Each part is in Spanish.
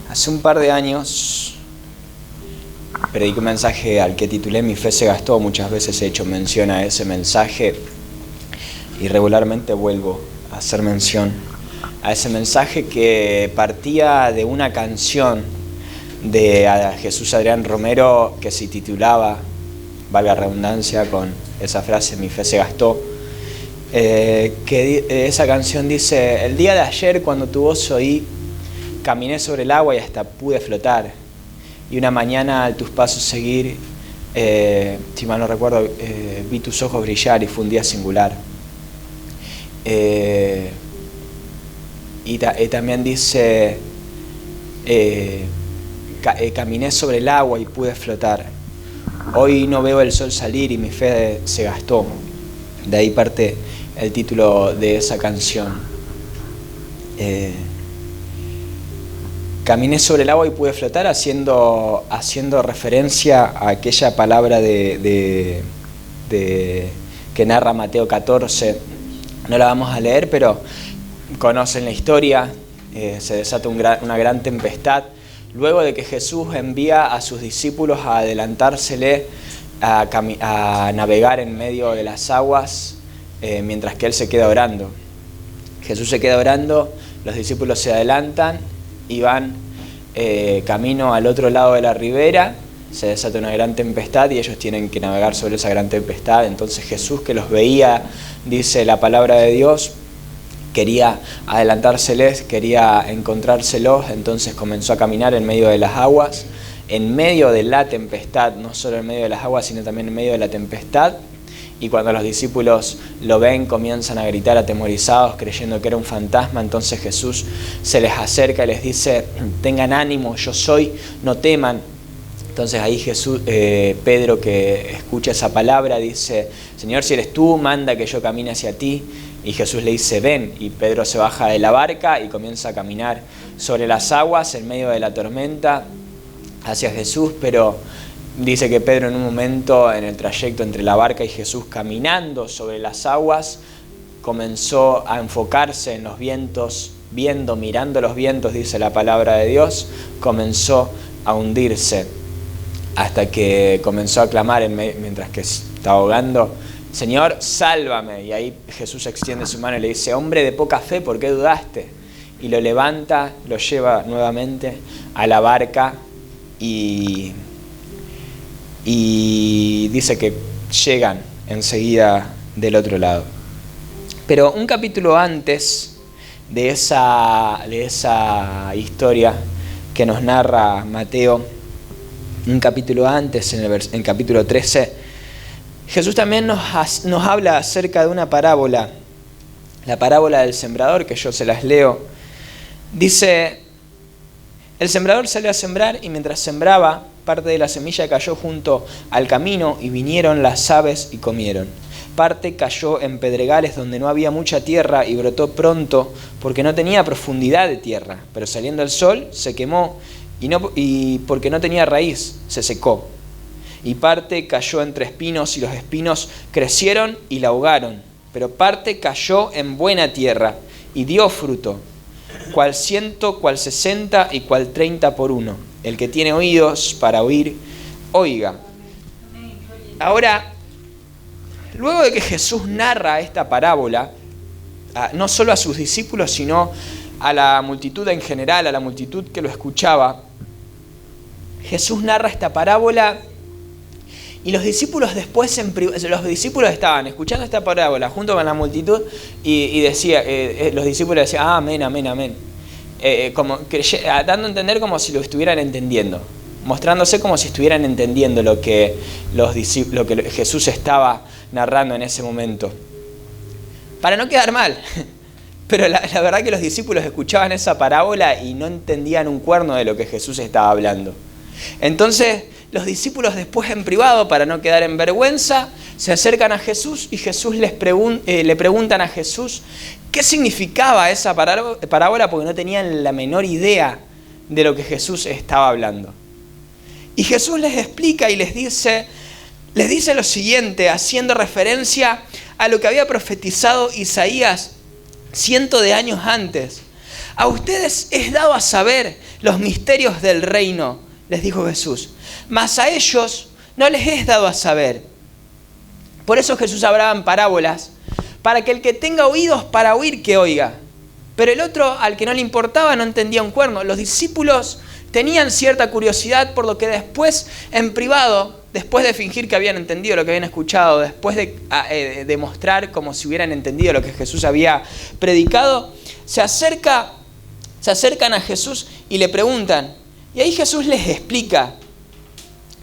Hace un par de años prediqué un mensaje al que titulé Mi fe se gastó. Muchas veces he hecho mención a ese mensaje y regularmente vuelvo a hacer mención a ese mensaje que partía de una canción de Jesús Adrián Romero que se titulaba, valga redundancia con esa frase, Mi fe se gastó. Esa canción dice: el día de ayer cuando tu voz oí, caminé sobre el agua y hasta pude flotar. Y una mañana al tus pasos seguir, si mal no recuerdo, vi tus ojos brillar y fue un día singular. Y también dice, caminé sobre el agua y pude flotar. Hoy no veo el sol salir y mi fe se gastó. De ahí parte el título de esa canción. Caminé sobre el agua y pude flotar, haciendo referencia a aquella palabra que narra Mateo 14. No la vamos a leer, pero conocen la historia. Se desata una gran tempestad. Luego de que Jesús envía a sus discípulos a adelantársele, a navegar en medio de las aguas, mientras que Él se queda orando. Jesús se queda orando, los discípulos se adelantan y van camino al otro lado de la ribera. Se desata una gran tempestad y ellos tienen que navegar sobre esa gran tempestad. Entonces Jesús, que los veía, dice la palabra de Dios, quería adelantárseles, quería encontrárselos, entonces comenzó a caminar en medio de las aguas, en medio de la tempestad, no solo en medio de las aguas, sino también en medio de la tempestad. Y cuando los discípulos lo ven, comienzan a gritar atemorizados, creyendo que era un fantasma. Entonces Jesús se les acerca y les dice: tengan ánimo, yo soy, no teman. Entonces ahí Pedro, que escucha esa palabra, dice: Señor, si eres tú, manda que yo camine hacia ti. Y Jesús le dice: ven. Y Pedro se baja de la barca y comienza a caminar sobre las aguas en medio de la tormenta hacia Jesús. Pero dice que Pedro, en un momento, en el trayecto entre la barca y Jesús, caminando sobre las aguas, comenzó a enfocarse en los vientos, mirando los vientos, dice la palabra de Dios, comenzó a hundirse, hasta que comenzó a clamar mientras que estaba ahogando: Señor, sálvame. Y ahí Jesús extiende su mano y le dice: hombre de poca fe, ¿por qué dudaste? Y lo levanta, lo lleva nuevamente a la barca y dice que llegan enseguida del otro lado. Pero un capítulo antes de esa historia que nos narra Mateo, un capítulo antes, en capítulo 13, Jesús también nos habla acerca de una parábola, la parábola del sembrador, que yo se las leo. Dice: el sembrador salió a sembrar y mientras sembraba, parte de la semilla cayó junto al camino y vinieron las aves y comieron. Parte cayó en pedregales donde no había mucha tierra y brotó pronto porque no tenía profundidad de tierra, pero saliendo el sol se quemó y porque no tenía raíz se secó. Y parte cayó entre espinos y los espinos crecieron y la ahogaron. Pero parte cayó en buena tierra y dio fruto, cual 100, cual 60 y cual 30 por uno. El que tiene oídos para oír, oiga. Ahora, luego de que Jesús narra esta parábola, no solo a sus discípulos, sino a la multitud en general, a la multitud que lo escuchaba, Jesús narra esta parábola y los discípulos después, los discípulos estaban escuchando esta parábola junto con la multitud y los discípulos decían: amén, amén, amén. Dando a entender como si lo estuvieran entendiendo, mostrándose como si estuvieran entendiendo lo que Jesús estaba narrando en ese momento. Para no quedar mal, pero la verdad que los discípulos escuchaban esa parábola y no entendían un cuerno de lo que Jesús estaba hablando. Entonces los discípulos después, en privado, para no quedar en vergüenza, se acercan a Jesús y le preguntan a Jesús qué significaba esa parábola, porque no tenían la menor idea de lo que Jesús estaba hablando. Y Jesús les explica y les dice lo siguiente, haciendo referencia a lo que había profetizado Isaías cientos de años antes: A ustedes es dado a saber los misterios del reino, les dijo Jesús, mas a ellos no les es dado a saber. Por eso Jesús hablaba en parábolas, para que el que tenga oídos para oír, que oiga. Pero el otro, al que no le importaba, no entendía un cuerno. Los discípulos tenían cierta curiosidad por lo que después, en privado, después de fingir que habían entendido lo que habían escuchado, después de demostrar como si hubieran entendido lo que Jesús había predicado, se acercan a Jesús y le preguntan. Y ahí Jesús les explica.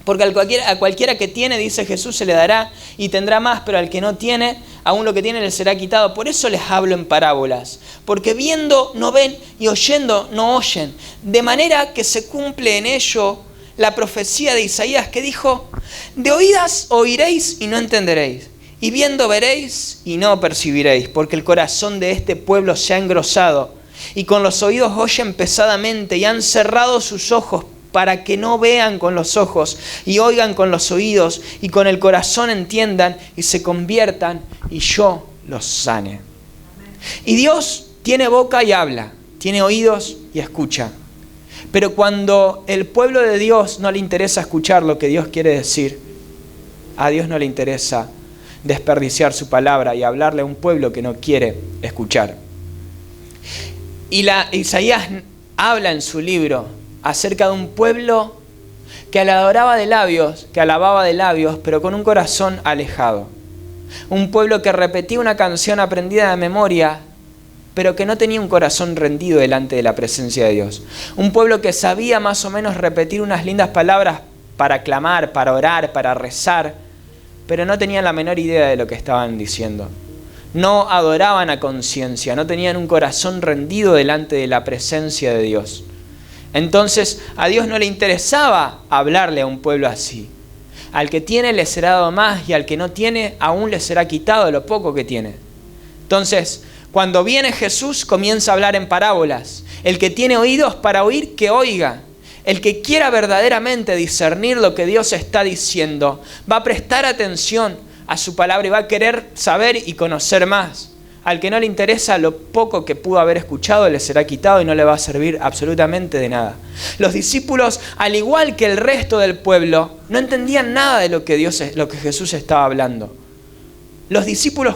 Porque a cualquiera que tiene, dice Jesús, se le dará y tendrá más, pero al que no tiene, aún lo que tiene le será quitado. Por eso les hablo en parábolas, porque viendo no ven y oyendo no oyen. De manera que se cumple en ello la profecía de Isaías que dijo, de oídas oiréis y no entenderéis, y viendo veréis y no percibiréis, porque el corazón de este pueblo se ha engrosado, y con los oídos oyen pesadamente, y han cerrado sus ojos, para que no vean con los ojos y oigan con los oídos y con el corazón entiendan y se conviertan y yo los sane. Y Dios tiene boca y habla, tiene oídos y escucha. Pero cuando el pueblo de Dios no le interesa escuchar lo que Dios quiere decir, a Dios no le interesa desperdiciar su palabra y hablarle a un pueblo que no quiere escuchar. Y Isaías habla en su libro acerca de un pueblo que le adoraba de labios, que alababa de labios, pero con un corazón alejado. Un pueblo que repetía una canción aprendida de memoria, pero que no tenía un corazón rendido delante de la presencia de Dios. Un pueblo que sabía más o menos repetir unas lindas palabras para clamar, para orar, para rezar, pero no tenían la menor idea de lo que estaban diciendo. No adoraban a conciencia, no tenían un corazón rendido delante de la presencia de Dios. Entonces a Dios no le interesaba hablarle a un pueblo así. Al que tiene le será dado más y al que no tiene aún le será quitado lo poco que tiene. Entonces, cuando viene Jesús comienza a hablar en parábolas. El que tiene oídos para oír, que oiga. El que quiera verdaderamente discernir lo que Dios está diciendo, va a prestar atención a su palabra y va a querer saber y conocer más. Al que no le interesa, lo poco que pudo haber escuchado le será quitado y no le va a servir absolutamente de nada. Los discípulos, al igual que el resto del pueblo, no entendían nada de lo que Jesús estaba hablando. Los discípulos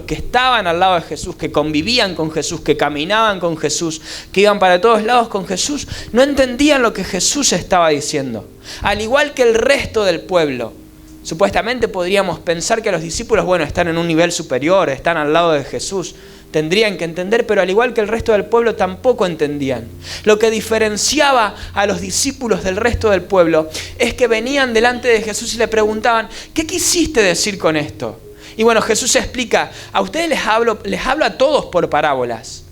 que estaban al lado de Jesús, que convivían con Jesús, que caminaban con Jesús, que iban para todos lados con Jesús, no entendían lo que Jesús estaba diciendo. Al igual que el resto del pueblo. Supuestamente podríamos pensar que los discípulos, están en un nivel superior, están al lado de Jesús, tendrían que entender, pero al igual que el resto del pueblo tampoco entendían. Lo que diferenciaba a los discípulos del resto del pueblo es que venían delante de Jesús y le preguntaban, ¿qué quisiste decir con esto? Y Jesús explica, a ustedes les hablo a todos por parábolas,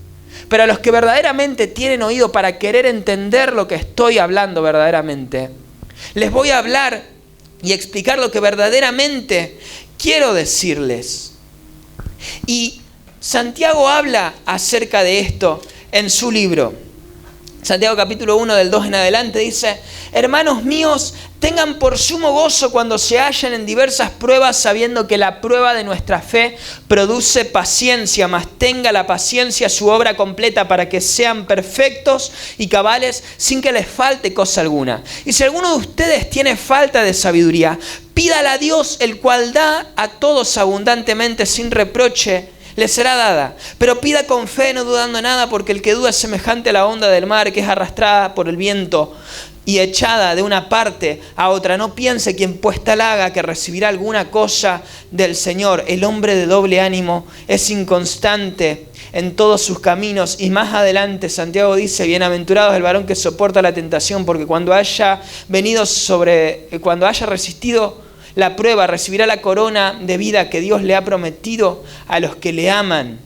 pero a los que verdaderamente tienen oído para querer entender lo que estoy hablando verdaderamente, les voy a hablar y explicar lo que verdaderamente quiero decirles. Y Santiago habla acerca de esto en su libro. Santiago capítulo 1 del 2 en adelante dice, hermanos míos, tengan por sumo gozo cuando se hallen en diversas pruebas, sabiendo que la prueba de nuestra fe produce paciencia, mas tenga la paciencia su obra completa para que sean perfectos y cabales sin que les falte cosa alguna. Y si alguno de ustedes tiene falta de sabiduría, pídala a Dios, el cual da a todos abundantemente sin reproche, le será dada. Pero pida con fe, no dudando nada, porque el que duda es semejante a la onda del mar, que es arrastrada por el viento y echada de una parte a otra. No piense quien puesta la haga que recibirá alguna cosa del Señor. El hombre de doble ánimo es inconstante en todos sus caminos. Y más adelante Santiago dice, bienaventurado es el varón que soporta la tentación, porque cuando haya resistido la prueba, recibirá la corona de vida que Dios le ha prometido a los que le aman.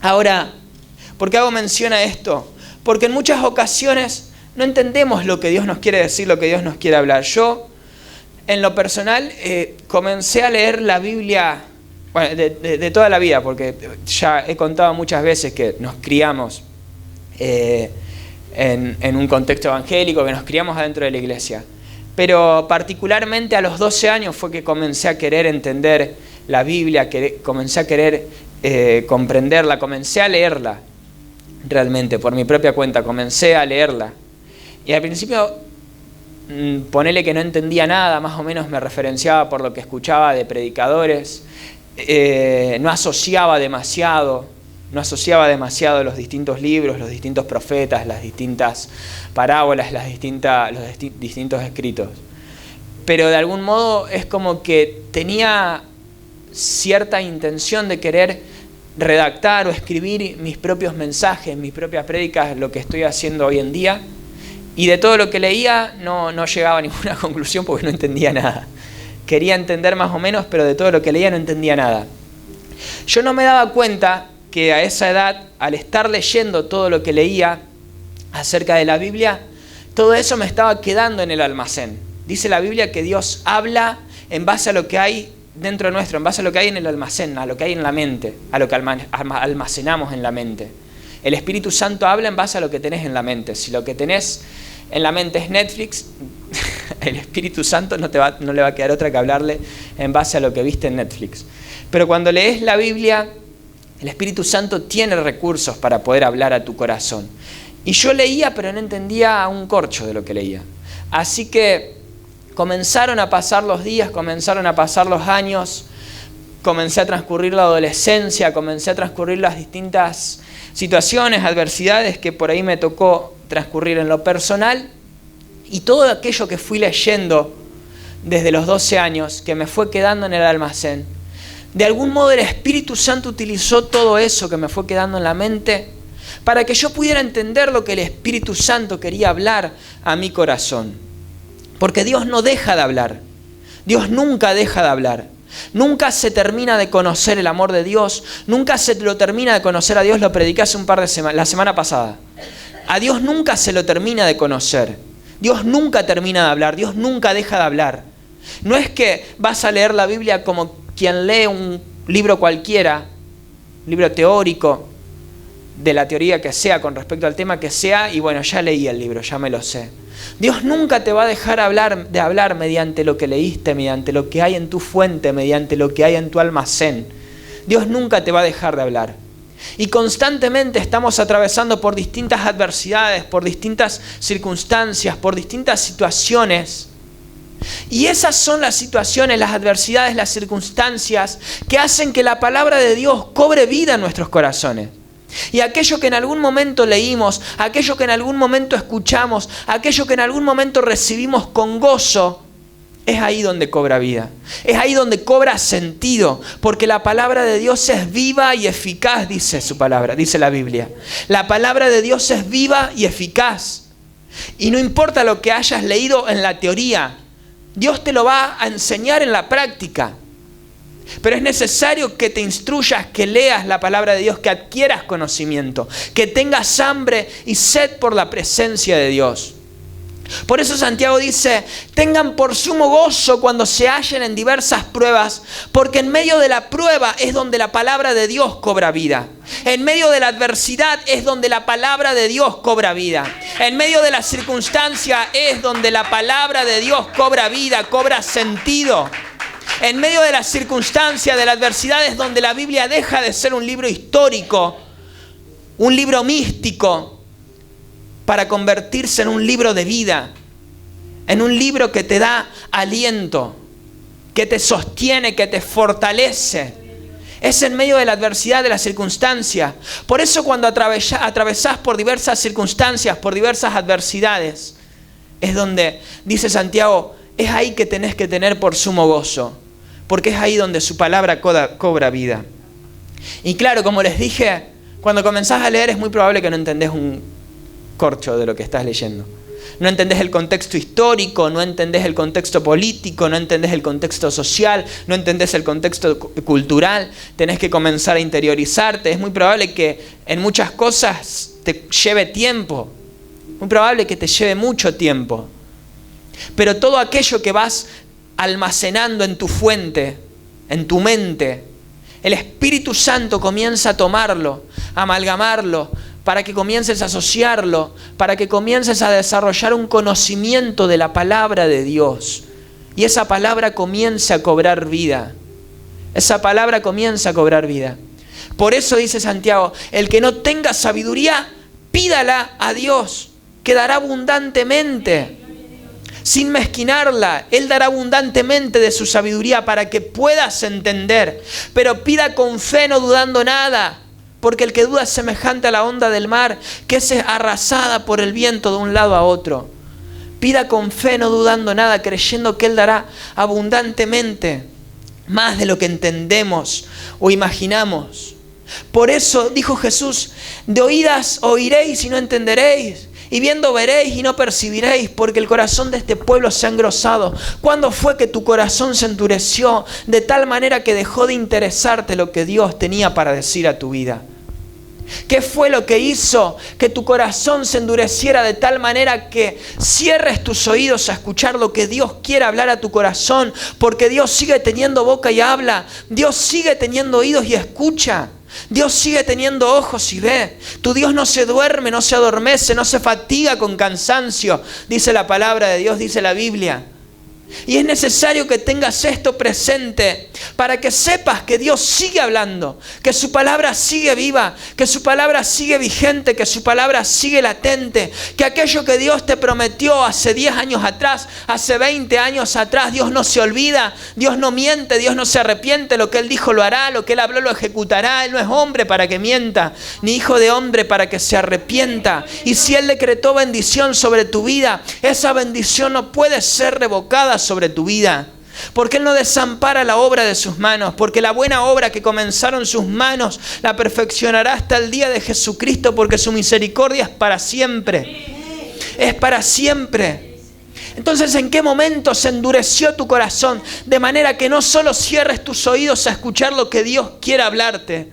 Ahora, ¿por qué hago mención a esto? Porque en muchas ocasiones no entendemos lo que Dios nos quiere decir, lo que Dios nos quiere hablar. Yo, en lo personal, comencé a leer la Biblia de toda la vida, porque ya he contado muchas veces que nos criamos en un contexto evangélico, que nos criamos adentro de la iglesia. Pero particularmente a los 12 años fue que comencé a querer entender la Biblia, comencé a querer comprenderla, comencé a leerla. realmente, por mi propia cuenta. Comencé a leerla. Y al principio, ponele que no entendía nada, más o menos me referenciaba por lo que escuchaba de predicadores. No asociaba demasiado los distintos libros, los distintos profetas, las distintas parábolas, los distintos escritos. Pero de algún modo es como que tenía cierta intención de querer redactar o escribir mis propios mensajes, mis propias prédicas, lo que estoy haciendo hoy en día. Y de todo lo que leía no llegaba a ninguna conclusión porque no entendía nada. Quería entender más o menos, pero de todo lo que leía no entendía nada. Yo no me daba cuenta que a esa edad, al estar leyendo todo lo que leía acerca de la Biblia, todo eso me estaba quedando en el almacén. Dice la Biblia que Dios habla en base a lo que hay dentro nuestro, en base a lo que hay en el almacén, a lo que hay en la mente, a lo que almacenamos en la mente. El Espíritu Santo habla en base a lo que tenés en la mente. Si lo que tenés en la mente es Netflix, el Espíritu Santo no le va a quedar otra que hablarle en base a lo que viste en Netflix. Pero cuando lees la Biblia, el Espíritu Santo tiene recursos para poder hablar a tu corazón. Y yo leía, pero no entendía un corcho de lo que leía. Así que comenzaron a pasar los días, comenzaron a pasar los años, comencé a transcurrir la adolescencia, comencé a transcurrir las distintas situaciones, adversidades que por ahí me tocó transcurrir en lo personal, y todo aquello que fui leyendo desde los 12 años, que me fue quedando en el almacén, de algún modo el Espíritu Santo utilizó todo eso que me fue quedando en la mente para que yo pudiera entender lo que el Espíritu Santo quería hablar a mi corazón. Porque Dios no deja de hablar. Dios nunca deja de hablar. Nunca se termina de conocer el amor de Dios. Nunca se lo termina de conocer a Dios. Lo prediqué hace un par de semanas, la semana pasada. A Dios nunca se lo termina de conocer. Dios nunca termina de hablar. Dios nunca deja de hablar. No es que vas a leer la Biblia como quien lee un libro cualquiera, un libro teórico, de la teoría que sea, con respecto al tema que sea, y bueno, ya leí el libro, ya me lo sé. Dios nunca te va a dejar de hablar mediante lo que leíste, mediante lo que hay en tu fuente, mediante lo que hay en tu almacén. Dios nunca te va a dejar de hablar. Y constantemente estamos atravesando por distintas adversidades, por distintas circunstancias, por distintas situaciones. Y esas son las situaciones, las adversidades, las circunstancias que hacen que la palabra de Dios cobre vida en nuestros corazones. Y aquello que en algún momento leímos, aquello que en algún momento escuchamos, aquello que en algún momento recibimos con gozo, es ahí donde cobra vida. Es ahí donde cobra sentido, porque la palabra de Dios es viva y eficaz, dice su palabra, dice la Biblia. La palabra de Dios es viva y eficaz. Y no importa lo que hayas leído en la teoría, Dios te lo va a enseñar en la práctica. Pero es necesario que te instruyas, que leas la palabra de Dios, que adquieras conocimiento, que tengas hambre y sed por la presencia de Dios. Por eso Santiago dice, tengan por sumo gozo cuando se hallen en diversas pruebas, porque en medio de la prueba es donde la palabra de Dios cobra vida. En medio de la adversidad es donde la palabra de Dios cobra vida. En medio de la circunstancia es donde la palabra de Dios cobra vida, cobra sentido. En medio de la circunstancia, de la adversidad, es donde la Biblia deja de ser un libro histórico, un libro místico, para convertirse en un libro de vida, en un libro que te da aliento, que te sostiene, que te fortalece. Es en medio de la adversidad, de la circunstancia. Por eso cuando atravesás por diversas circunstancias, por diversas adversidades, es donde, dice Santiago, es ahí que tenés que tener por sumo gozo, porque es ahí donde su palabra cobra vida. Y claro, como les dije, cuando comenzás a leer es muy probable que no entendés un corcho de lo que estás leyendo. No entendés el contexto histórico, no entendés el contexto político, no entendés el contexto social, no entendés el contexto cultural. Tenés que comenzar a interiorizarte. Es muy probable que en muchas cosas te lleve tiempo. Muy probable que te lleve mucho tiempo. Pero todo aquello que vas almacenando en tu fuente, en tu mente, el Espíritu Santo comienza a tomarlo, a amalgamarlo, para que comiences a asociarlo, para que comiences a desarrollar un conocimiento de la palabra de Dios. Y esa palabra comienza a cobrar vida. Esa palabra comienza a cobrar vida. Por eso dice Santiago, el que no tenga sabiduría, pídala a Dios, que dará abundantemente, sin mezquinarla. Él dará abundantemente de su sabiduría para que puedas entender. Pero pida con fe, no dudando nada, porque el que duda es semejante a la onda del mar, que es arrasada por el viento de un lado a otro. Pida con fe, no dudando nada, creyendo que Él dará abundantemente, más de lo que entendemos o imaginamos. Por eso dijo Jesús, de oídas oiréis y no entenderéis, y viendo veréis y no percibiréis, porque el corazón de este pueblo se ha engrosado. ¿Cuándo fue que tu corazón se endureció de tal manera que dejó de interesarte lo que Dios tenía para decir a tu vida? ¿Qué fue lo que hizo que tu corazón se endureciera de tal manera que cierres tus oídos a escuchar lo que Dios quiere hablar a tu corazón? Porque Dios sigue teniendo boca y habla. Dios sigue teniendo oídos y escucha. Dios sigue teniendo ojos y ve. Tu Dios no se duerme, no se adormece, no se fatiga con cansancio. Dice la palabra de Dios, dice la Biblia. Y es necesario que tengas esto presente para que sepas que Dios sigue hablando, que su palabra sigue viva, que su palabra sigue vigente, que su palabra sigue latente, que aquello que Dios te prometió hace 10 años atrás, hace 20 años atrás, Dios no se olvida, Dios no miente, Dios no se arrepiente, lo que Él dijo lo hará, lo que Él habló lo ejecutará. Él no es hombre para que mienta, ni hijo de hombre para que se arrepienta. Y si Él decretó bendición sobre tu vida, esa bendición no puede ser revocada sobre tu vida, porque Él no desampara la obra de sus manos, porque la buena obra que comenzaron sus manos la perfeccionará hasta el día de Jesucristo, porque su misericordia es para siempre, es para siempre. Entonces, ¿en qué momento se endureció tu corazón? De manera que no solo cierres tus oídos a escuchar lo que Dios quiere hablarte,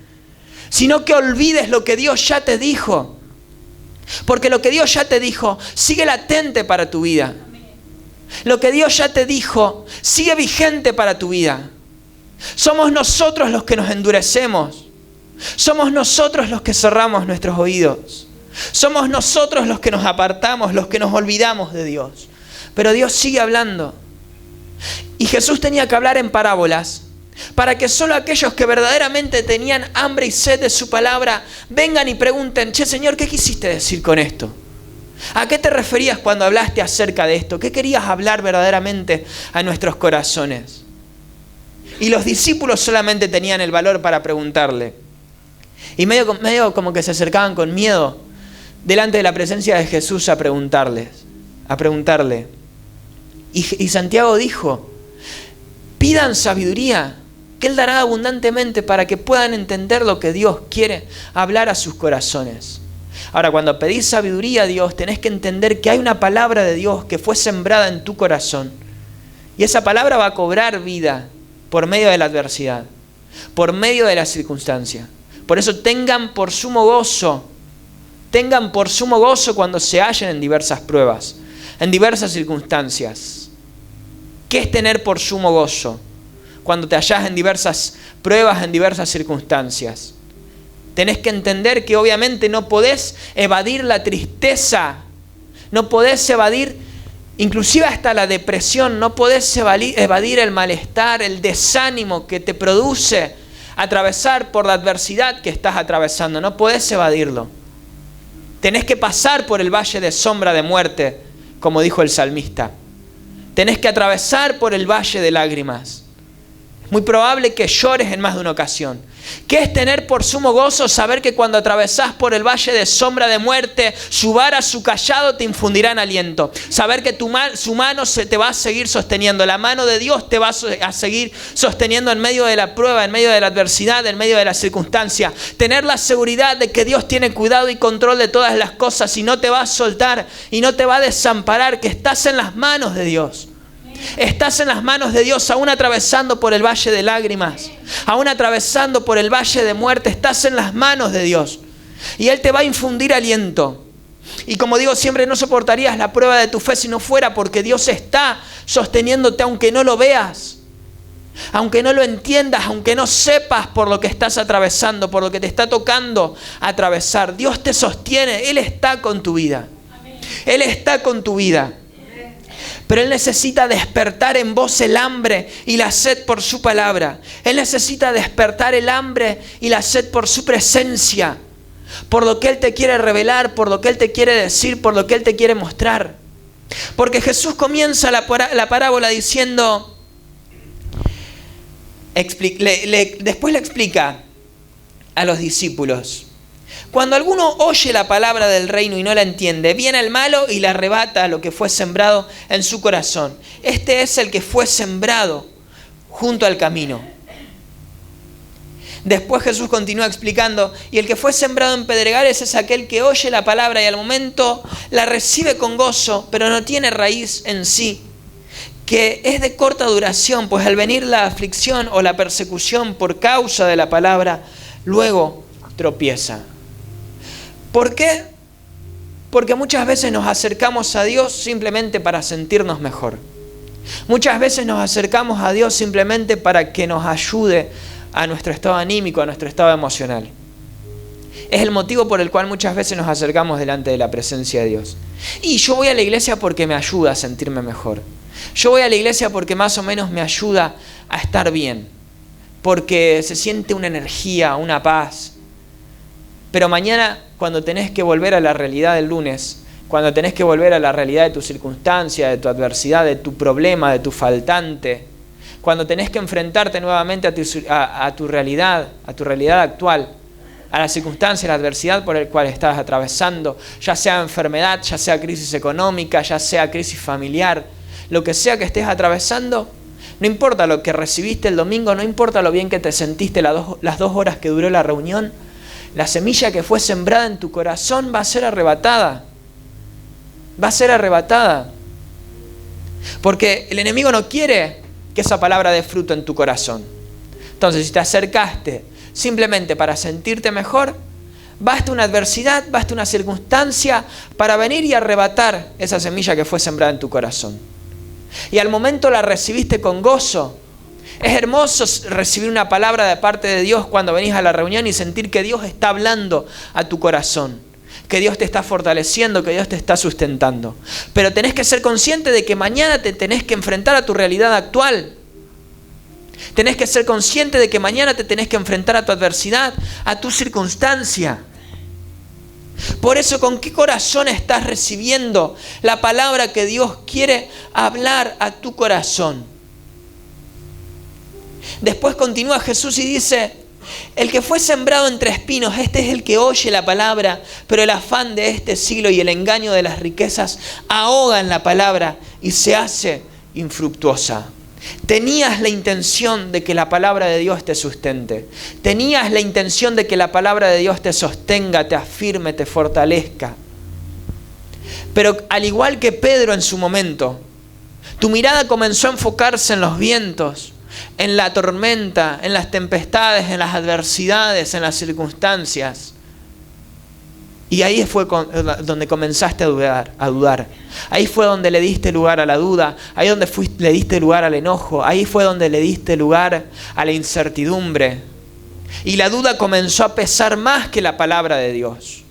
sino que olvides lo que Dios ya te dijo, porque lo que Dios ya te dijo sigue latente para tu vida. Lo que Dios ya te dijo sigue vigente para tu vida. Somos nosotros los que nos endurecemos. Somos nosotros los que cerramos nuestros oídos. Somos nosotros los que nos apartamos, los que nos olvidamos de Dios. Pero Dios sigue hablando. Y Jesús tenía que hablar en parábolas para que solo aquellos que verdaderamente tenían hambre y sed de su palabra vengan y pregunten: che, Señor, ¿qué quisiste decir con esto? ¿A qué te referías cuando hablaste acerca de esto? ¿Qué querías hablar verdaderamente a nuestros corazones? Y los discípulos solamente tenían el valor para preguntarle. Y medio como que se acercaban con miedo delante de la presencia de Jesús a preguntarle. Y Santiago dijo: pidan sabiduría, que Él dará abundantemente para que puedan entender lo que Dios quiere hablar a sus corazones. Ahora, cuando pedís sabiduría a Dios, tenés que entender que hay una palabra de Dios que fue sembrada en tu corazón. Y esa palabra va a cobrar vida por medio de la adversidad, por medio de la circunstancia. Por eso tengan por sumo gozo cuando se hallen en diversas pruebas, en diversas circunstancias. ¿Qué es tener por sumo gozo? Cuando te hallas en diversas pruebas, en diversas circunstancias. Tenés que entender que obviamente no podés evadir la tristeza, no podés evadir inclusive hasta la depresión, no podés evadir el malestar, el desánimo que te produce atravesar por la adversidad que estás atravesando, no podés evadirlo. Tenés que pasar por el valle de sombra de muerte, como dijo el salmista. Tenés que atravesar por el valle de lágrimas. Es muy probable que llores en más de una ocasión. ¿Qué es tener por sumo gozo? Saber que cuando atravesás por el valle de sombra de muerte, su vara, su cayado te infundirán aliento. Saber que su mano te va a seguir sosteniendo. La mano de Dios te va a seguir sosteniendo en medio de la prueba, en medio de la adversidad, en medio de la circunstancia. Tener la seguridad de que Dios tiene cuidado y control de todas las cosas y no te va a soltar y no te va a desamparar, que estás en las manos de Dios. Estás en las manos de Dios, aún atravesando por el valle de lágrimas, aún atravesando por el valle de muerte, estás en las manos de Dios. Y Él te va a infundir aliento. Y como digo siempre, no soportarías la prueba de tu fe si no fuera porque Dios está sosteniéndote aunque no lo veas, aunque no lo entiendas, aunque no sepas por lo que estás atravesando, por lo que te está tocando atravesar. Dios te sostiene, Él está con tu vida. Él está con tu vida. Pero Él necesita despertar en vos el hambre y la sed por su palabra. Él necesita despertar el hambre y la sed por su presencia, por lo que Él te quiere revelar, por lo que Él te quiere decir, por lo que Él te quiere mostrar. Porque Jesús comienza la parábola diciendo, después le explica a los discípulos: cuando alguno oye la palabra del reino y no la entiende, viene el malo y le arrebata lo que fue sembrado en su corazón. Este es el que fue sembrado junto al camino. Después Jesús continúa explicando: y el que fue sembrado en pedregales es aquel que oye la palabra y al momento la recibe con gozo, pero no tiene raíz en sí, que es de corta duración, pues al venir la aflicción o la persecución por causa de la palabra, luego tropieza. ¿Por qué? Porque muchas veces nos acercamos a Dios simplemente para sentirnos mejor. Muchas veces nos acercamos a Dios simplemente para que nos ayude a nuestro estado anímico, a nuestro estado emocional. Es el motivo por el cual muchas veces nos acercamos delante de la presencia de Dios. Y yo voy a la iglesia porque me ayuda a sentirme mejor. Yo voy a la iglesia porque más o menos me ayuda a estar bien. Porque se siente una energía, una paz. Pero mañana, cuando tenés que volver a la realidad del lunes, cuando tenés que volver a la realidad de tu circunstancia, de tu adversidad, de tu problema, de tu faltante, cuando tenés que enfrentarte nuevamente a tu realidad actual, a la circunstancia, a la adversidad por la cual estás atravesando, ya sea enfermedad, ya sea crisis económica, ya sea crisis familiar, lo que sea que estés atravesando, no importa lo que recibiste el domingo, no importa lo bien que te sentiste las 2 horas que duró la reunión, la semilla que fue sembrada en tu corazón va a ser arrebatada. Va a ser arrebatada. Porque el enemigo no quiere que esa palabra dé fruto en tu corazón. Entonces, si te acercaste simplemente para sentirte mejor, basta una adversidad, basta una circunstancia para venir y arrebatar esa semilla que fue sembrada en tu corazón. Y al momento la recibiste con gozo. Es hermoso recibir una palabra de parte de Dios cuando venís a la reunión y sentir que Dios está hablando a tu corazón, que Dios te está fortaleciendo, que Dios te está sustentando. Pero tenés que ser consciente de que mañana te tenés que enfrentar a tu realidad actual. Tenés que ser consciente de que mañana te tenés que enfrentar a tu adversidad, a tu circunstancia. Por eso, ¿con qué corazón estás recibiendo la palabra que Dios quiere hablar a tu corazón? Después continúa Jesús y dice: el que fue sembrado entre espinos, este es el que oye la palabra, pero el afán de este siglo y el engaño de las riquezas ahogan la palabra y se hace infructuosa. Tenías la intención de que la palabra de Dios te sustente. Tenías la intención de que la palabra de Dios te sostenga, te afirme, te fortalezca. Pero al igual que Pedro en su momento, tu mirada comenzó a enfocarse en los vientos, en la tormenta, en las tempestades, en las adversidades, en las circunstancias. Y ahí fue donde comenzaste a dudar. Ahí fue donde le diste lugar a la duda. Ahí donde le diste lugar al enojo. Ahí fue donde le diste lugar a la incertidumbre. Y la duda comenzó a pesar más que la palabra de Dios.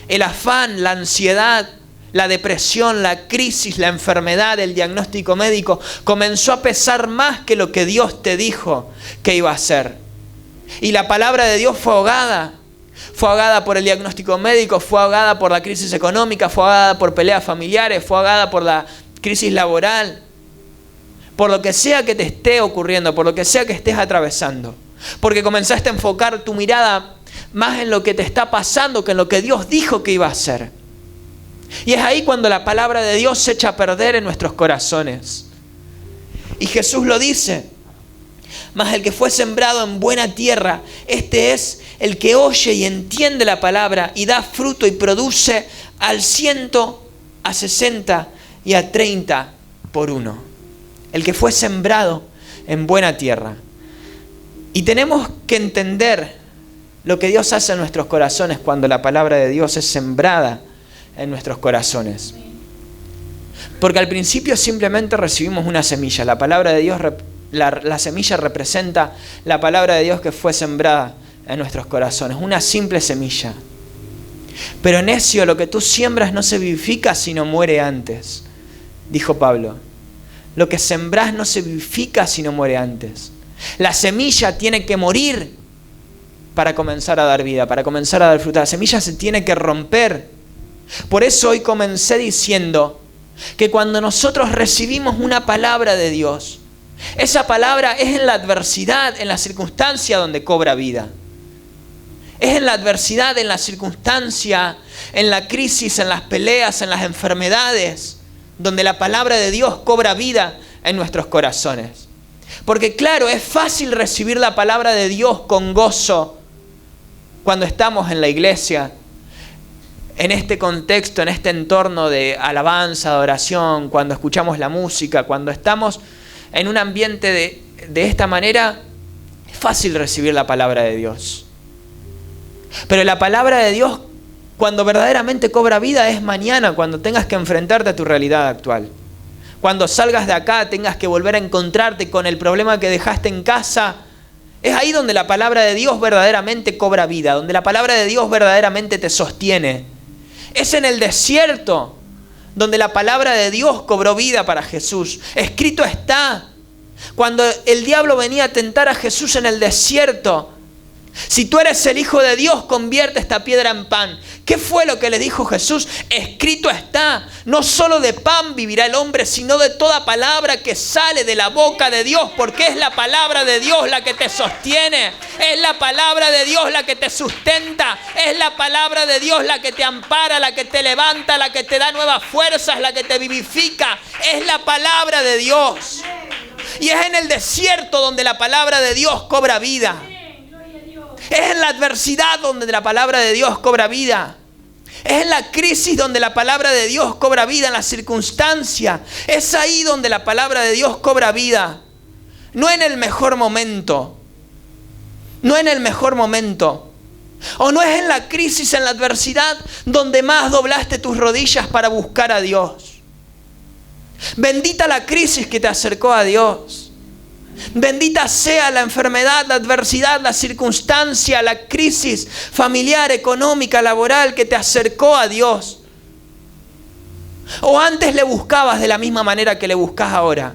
El afán, la ansiedad, la depresión, la crisis, la enfermedad, el diagnóstico médico comenzó a pesar más que lo que Dios te dijo que iba a hacer. Y la palabra de Dios fue ahogada. Fue ahogada por el diagnóstico médico, fue ahogada por la crisis económica, fue ahogada por peleas familiares, fue ahogada por la crisis laboral. Por lo que sea que te esté ocurriendo, por lo que sea que estés atravesando. Porque comenzaste a enfocar tu mirada más en lo que te está pasando que en lo que Dios dijo que iba a hacer. Y es ahí cuando la palabra de Dios se echa a perder en nuestros corazones. Y Jesús lo dice: mas el que fue sembrado en buena tierra, este es el que oye y entiende la palabra y da fruto y produce al 100, a 60 y a 30 por uno. El que fue sembrado en buena tierra. Y tenemos que entender lo que Dios hace en nuestros corazones cuando la palabra de Dios es sembrada en nuestros corazones. Porque al principio simplemente recibimos una semilla. La palabra de Dios, la semilla representa la palabra de Dios que fue sembrada en nuestros corazones. Una simple semilla. Pero necio, lo que tú siembras no se vivifica sino muere antes, dijo Pablo. Lo que sembrás no se vivifica si no muere antes. La semilla tiene que morir para comenzar a dar vida, para comenzar a dar fruto. La semilla se tiene que romper. Por eso hoy comencé diciendo que cuando nosotros recibimos una palabra de Dios, esa palabra es en la adversidad, en la circunstancia donde cobra vida. Es en la adversidad, en la circunstancia, en la crisis, en las peleas, en las enfermedades, donde la palabra de Dios cobra vida en nuestros corazones. Porque claro, es fácil recibir la palabra de Dios con gozo cuando estamos en la iglesia, en este contexto, en este entorno de alabanza, de oración, cuando escuchamos la música, cuando estamos en un ambiente de esta manera, es fácil recibir la palabra de Dios. Pero la palabra de Dios, cuando verdaderamente cobra vida, es mañana, cuando tengas que enfrentarte a tu realidad actual. Cuando salgas de acá, tengas que volver a encontrarte con el problema que dejaste en casa. Es ahí donde la palabra de Dios verdaderamente cobra vida, donde la palabra de Dios verdaderamente te sostiene. Es en el desierto donde la palabra de Dios cobró vida para Jesús. Escrito está, cuando el diablo venía a tentar a Jesús en el desierto: si tú eres el Hijo de Dios, convierte esta piedra en pan. ¿Qué fue lo que le dijo Jesús? Escrito está, no solo de pan vivirá el hombre, sino de toda palabra que sale de la boca de Dios, porque es la palabra de Dios la que te sostiene, es la palabra de Dios la que te sustenta, es la palabra de Dios la que te ampara, la que te levanta, la que te da nuevas fuerzas, la que te vivifica, es la palabra de Dios. Y es en el desierto donde la palabra de Dios cobra vida. Es en la adversidad donde la palabra de Dios cobra vida. Es en la crisis donde la palabra de Dios cobra vida, en la circunstancia. Es ahí donde la palabra de Dios cobra vida. No en el mejor momento. No en el mejor momento. O no es en la crisis, en la adversidad, donde más doblaste tus rodillas para buscar a Dios. Bendita la crisis que te acercó a Dios. Bendita sea la enfermedad, la adversidad, la circunstancia, la crisis familiar, económica, laboral que te acercó a Dios. O antes le buscabas de la misma manera que le buscas ahora.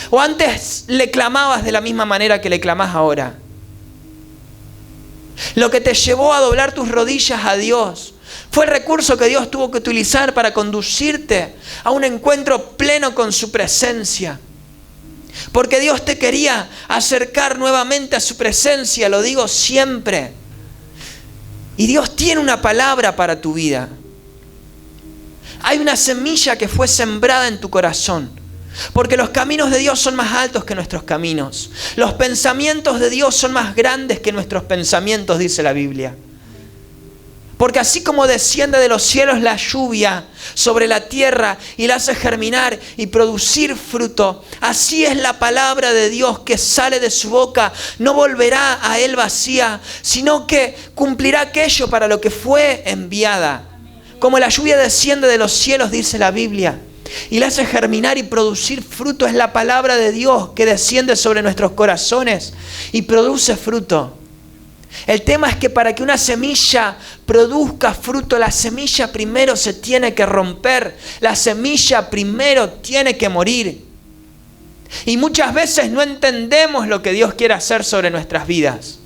O antes le clamabas de la misma manera que le clamás ahora. Lo que te llevó a doblar tus rodillas a Dios fue el recurso que Dios tuvo que utilizar para conducirte a un encuentro pleno con su presencia. Porque Dios te quería acercar nuevamente a su presencia, lo digo siempre. Y Dios tiene una palabra para tu vida. Hay una semilla que fue sembrada en tu corazón. Porque los caminos de Dios son más altos que nuestros caminos. Los pensamientos de Dios son más grandes que nuestros pensamientos, dice la Biblia. Porque así como desciende de los cielos la lluvia sobre la tierra y la hace germinar y producir fruto, así es la palabra de Dios que sale de su boca. No volverá a él vacía, sino que cumplirá aquello para lo que fue enviada. Como la lluvia desciende de los cielos, dice la Biblia, y la hace germinar y producir fruto, es la palabra de Dios que desciende sobre nuestros corazones y produce fruto. El tema es que para que una semilla produzca fruto, la semilla primero se tiene que romper. La semilla primero tiene que morir. Y muchas veces no entendemos lo que Dios quiere hacer sobre nuestras vidas.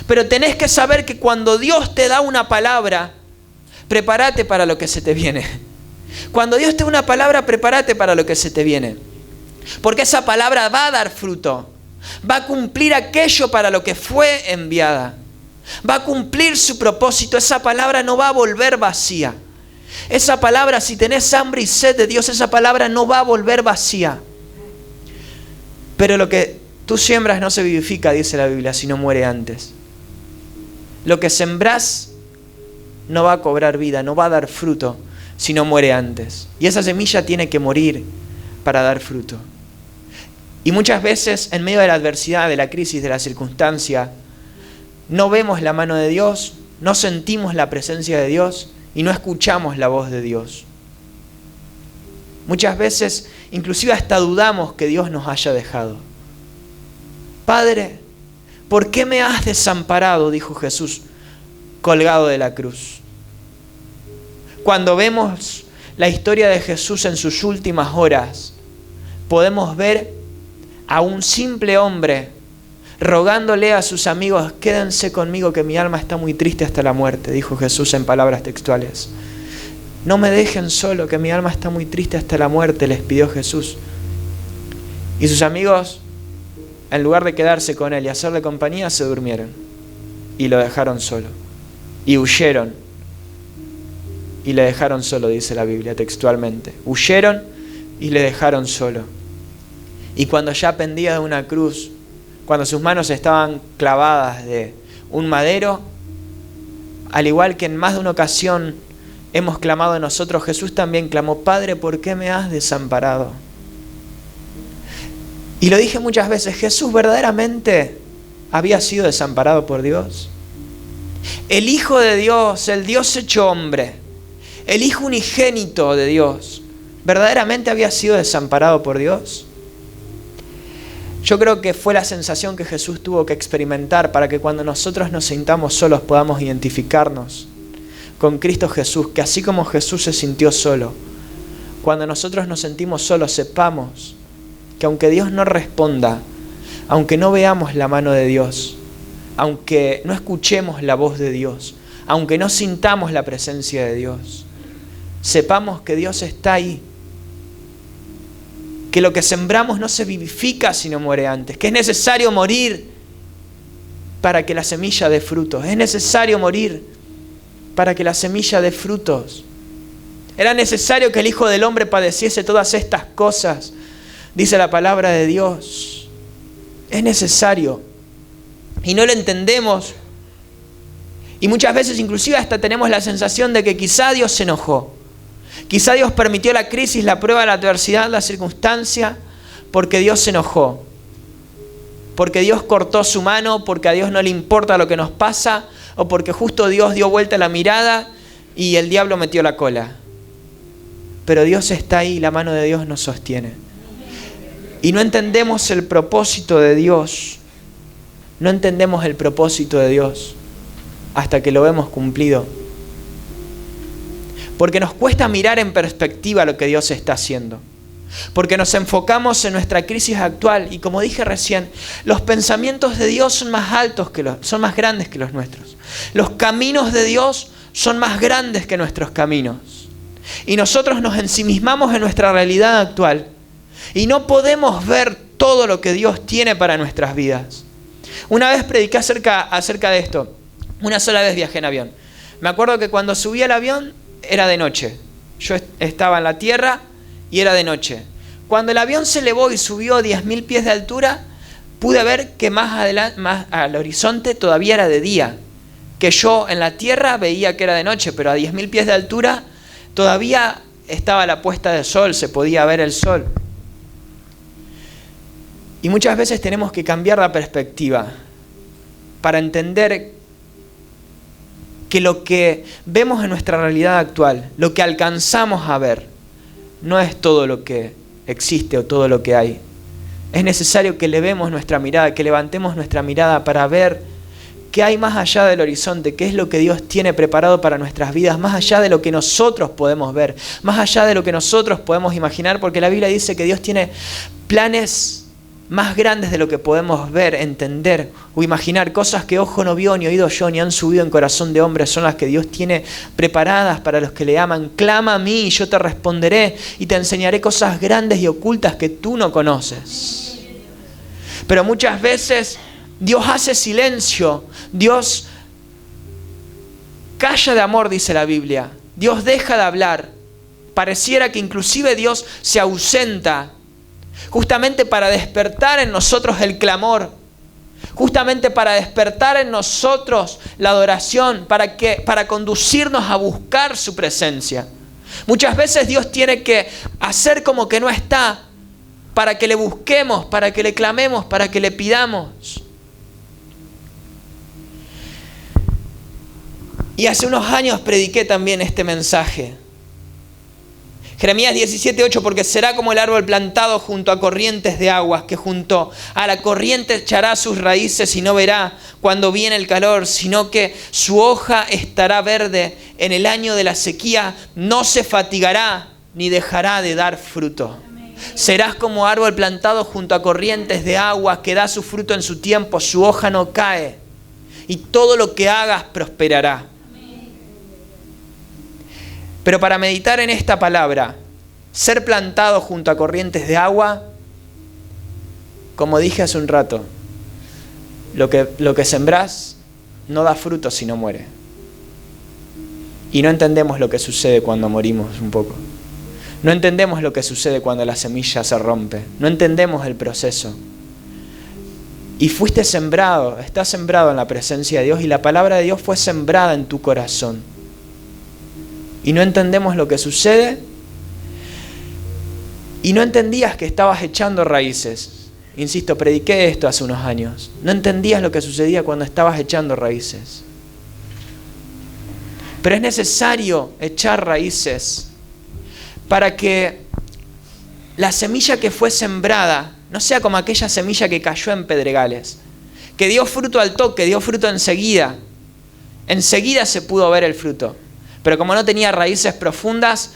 Pero tenés que saber que cuando Dios te da una palabra, prepárate para lo que se te viene. Cuando Dios te da una palabra, prepárate para lo que se te viene. Porque esa palabra va a dar fruto. Va a cumplir aquello para lo que fue enviada. Va a cumplir su propósito. Esa palabra no va a volver vacía. Esa palabra, si tenés hambre y sed de Dios, esa palabra no va a volver vacía. Pero lo que tú siembras no se vivifica, dice la Biblia, sino muere antes. Lo que sembrás no va a cobrar vida, no va a dar fruto, sino muere antes. Y esa semilla tiene que morir para dar fruto. Y muchas veces, en medio de la adversidad, de la crisis, de la circunstancia, no vemos la mano de Dios, no sentimos la presencia de Dios y no escuchamos la voz de Dios. Muchas veces, inclusive hasta dudamos que Dios nos haya dejado. Padre, ¿por qué me has desamparado?, dijo Jesús, colgado de la cruz. Cuando vemos la historia de Jesús en sus últimas horas, podemos ver a un simple hombre rogándole a sus amigos: quédense conmigo que mi alma está muy triste hasta la muerte, dijo Jesús en palabras textuales. No me dejen solo, que mi alma está muy triste hasta la muerte, les pidió Jesús. Y sus amigos, en lugar de quedarse con él y hacerle compañía, se durmieron y lo dejaron solo. Y huyeron y le dejaron solo, dice la Biblia textualmente. Huyeron y le dejaron solo. Y cuando ya pendía de una cruz, cuando sus manos estaban clavadas de un madero, al igual que en más de una ocasión hemos clamado nosotros, Jesús también clamó: Padre, ¿por qué me has desamparado? Y lo dije muchas veces, ¿Jesús verdaderamente había sido desamparado por Dios? El Hijo de Dios, el Dios hecho hombre, el Hijo unigénito de Dios, ¿verdaderamente había sido desamparado por Dios? Yo creo que fue la sensación que Jesús tuvo que experimentar para que cuando nosotros nos sintamos solos podamos identificarnos con Cristo Jesús, que así como Jesús se sintió solo, cuando nosotros nos sentimos solos, sepamos que aunque Dios no responda, aunque no veamos la mano de Dios, aunque no escuchemos la voz de Dios, aunque no sintamos la presencia de Dios, sepamos que Dios está ahí, que lo que sembramos no se vivifica si no muere antes, que es necesario morir para que la semilla dé frutos, es necesario morir para que la semilla dé frutos. Era necesario que el Hijo del Hombre padeciese todas estas cosas, dice la palabra de Dios. Es necesario. Y no lo entendemos. Y muchas veces inclusive hasta tenemos la sensación de que quizá Dios se enojó. Quizá Dios permitió la crisis, la prueba, la adversidad, la circunstancia, porque Dios se enojó. Porque Dios cortó su mano, porque a Dios no le importa lo que nos pasa, o porque justo Dios dio vuelta la mirada y el diablo metió la cola. Pero Dios está ahí, la mano de Dios nos sostiene. Y no entendemos el propósito de Dios. No entendemos el propósito de Dios hasta que lo vemos cumplido. Porque nos cuesta mirar en perspectiva lo que Dios está haciendo. Porque nos enfocamos en nuestra crisis actual y, como dije recién, los pensamientos de Dios son más altos son más grandes que los nuestros. Los caminos de Dios son más grandes que nuestros caminos. Y nosotros nos ensimismamos en nuestra realidad actual y no podemos ver todo lo que Dios tiene para nuestras vidas. Una vez prediqué acerca de esto. Una sola vez viajé en avión. Me acuerdo que cuando subí al avión era de noche. Yo estaba en la tierra y era de noche. Cuando el avión se elevó y subió 10.000 pies de altura, pude ver que más adelante, más al horizonte, todavía era de día. Que yo en la tierra veía que era de noche, pero a 10.000 pies de altura todavía estaba la puesta del sol, se podía ver el sol. Y muchas veces tenemos que cambiar la perspectiva para entender que lo que vemos en nuestra realidad actual, lo que alcanzamos a ver, no es todo lo que existe o todo lo que hay. Es necesario que elevemos nuestra mirada, que levantemos nuestra mirada para ver qué hay más allá del horizonte, qué es lo que Dios tiene preparado para nuestras vidas, más allá de lo que nosotros podemos ver, más allá de lo que nosotros podemos imaginar, porque la Biblia dice que Dios tiene planes más grandes de lo que podemos ver, entender o imaginar. Cosas que ojo no vio, ni oído yo, ni han subido en corazón de hombre, son las que Dios tiene preparadas para los que le aman. Clama a mí y yo te responderé y te enseñaré cosas grandes y ocultas que tú no conoces. Pero muchas veces Dios hace silencio, Dios calla de amor, dice la Biblia. Dios deja de hablar. Pareciera que inclusive Dios se ausenta, justamente para despertar en nosotros el clamor, justamente para despertar en nosotros la adoración, para conducirnos a buscar su presencia. Muchas veces Dios tiene que hacer como que no está, para que le busquemos, para que le clamemos, para que le pidamos. Y hace unos años prediqué también este mensaje. Jeremías 17:8, porque será como el árbol plantado junto a corrientes de aguas, que junto a la corriente echará sus raíces y no verá cuando viene el calor, sino que su hoja estará verde en el año de la sequía, no se fatigará ni dejará de dar fruto. Serás como árbol plantado junto a corrientes de aguas, que da su fruto en su tiempo, su hoja no cae, y todo lo que hagas prosperará. Pero para meditar en esta palabra, ser plantado junto a corrientes de agua, como dije hace un rato, lo que sembrás no da fruto si no muere. Y no entendemos lo que sucede cuando morimos un poco. No entendemos lo que sucede cuando la semilla se rompe. No entendemos el proceso. Y fuiste sembrado, estás sembrado en la presencia de Dios, y la palabra de Dios fue sembrada en tu corazón. Y no entendemos lo que sucede. Y no entendías que estabas echando raíces. Insisto, prediqué esto hace unos años. No entendías lo que sucedía cuando estabas echando raíces. Pero es necesario echar raíces para que la semilla que fue sembrada no sea como aquella semilla que cayó en pedregales, que dio fruto al toque, dio fruto enseguida. Enseguida se pudo ver el fruto. Pero como no tenía raíces profundas,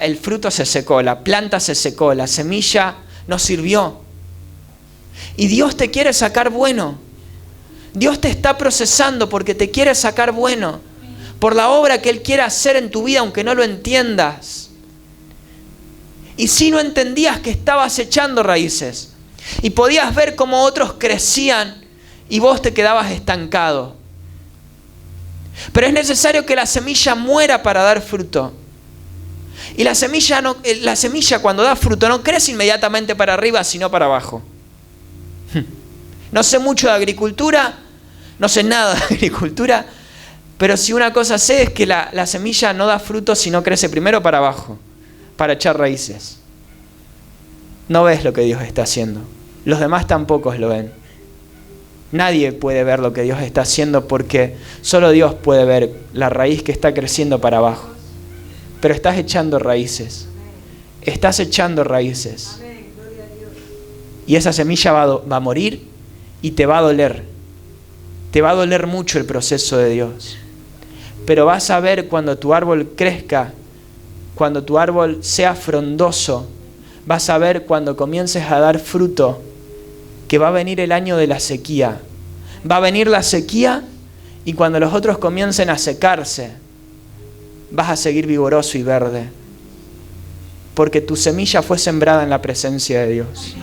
el fruto se secó, la planta se secó, la semilla no sirvió. Y Dios te quiere sacar bueno. Dios te está procesando porque te quiere sacar bueno, por la obra que Él quiere hacer en tu vida, aunque no lo entiendas. Y si no entendías que estabas echando raíces, y podías ver cómo otros crecían y vos te quedabas estancado. Pero es necesario que la semilla muera para dar fruto. Y la semilla cuando da fruto no crece inmediatamente para arriba, sino para abajo. No sé mucho de agricultura, no sé nada de agricultura, pero si una cosa sé es que la semilla no da fruto si no crece primero para abajo, para echar raíces. No ves lo que Dios está haciendo. Los demás tampoco lo ven. Nadie puede ver lo que Dios está haciendo porque solo Dios puede ver la raíz que está creciendo para abajo. Pero estás echando raíces. Estás echando raíces. Y esa semilla va a morir y te va a doler. Te va a doler mucho el proceso de Dios. Pero vas a ver cuando tu árbol crezca, cuando tu árbol sea frondoso, vas a ver cuando comiences a dar fruto, que va a venir el año de la sequía. Va a venir la sequía y cuando los otros comiencen a secarse, vas a seguir vigoroso y verde. Porque tu semilla fue sembrada en la presencia de Dios.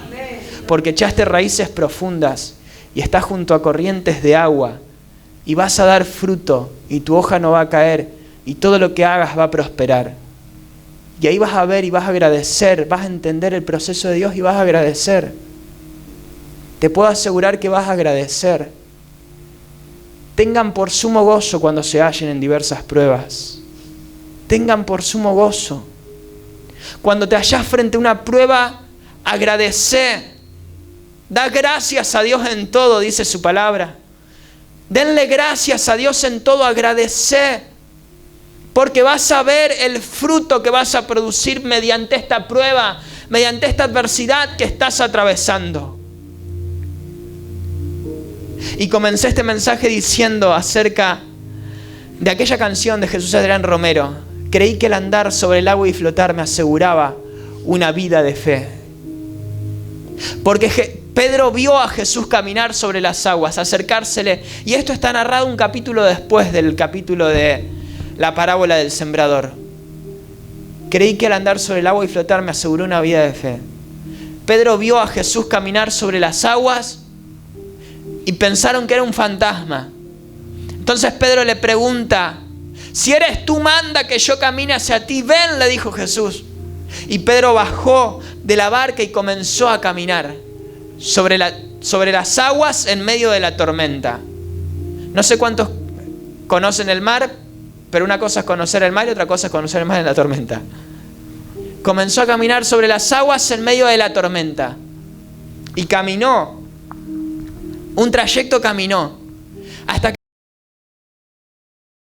Porque echaste raíces profundas y estás junto a corrientes de agua y vas a dar fruto y tu hoja no va a caer y todo lo que hagas va a prosperar. Y ahí vas a ver y vas a agradecer, vas a entender el proceso de Dios y vas a agradecer. Te puedo asegurar que vas a agradecer. Tengan por sumo gozo cuando se hallen en diversas pruebas. Tengan por sumo gozo. Cuando te hallas frente a una prueba, agradece. Da gracias a Dios en todo, dice su palabra. Denle gracias a Dios en todo, agradece. Porque vas a ver el fruto que vas a producir mediante esta prueba, mediante esta adversidad que estás atravesando. Y comencé este mensaje diciendo acerca de aquella canción de Jesús Adrián Romero. Creí que el andar sobre el agua y flotar me aseguraba una vida de fe. Porque Pedro vio a Jesús caminar sobre las aguas, acercársele. Y esto está narrado un capítulo después del capítulo de la parábola del sembrador. Creí que al andar sobre el agua y flotar me aseguró una vida de fe. Pedro vio a Jesús caminar sobre las aguas y pensaron que era un fantasma. Entonces Pedro le pregunta: si eres tú, manda que yo camine hacia ti. Ven, le dijo Jesús. Y Pedro bajó de la barca y comenzó a caminar sobre las aguas en medio de la tormenta. No sé cuántos conocen el mar, pero una cosa es conocer el mar y otra cosa es conocer el mar en la tormenta. Comenzó a caminar sobre las aguas en medio de la tormenta. Y caminó. Un trayecto caminó. Hasta que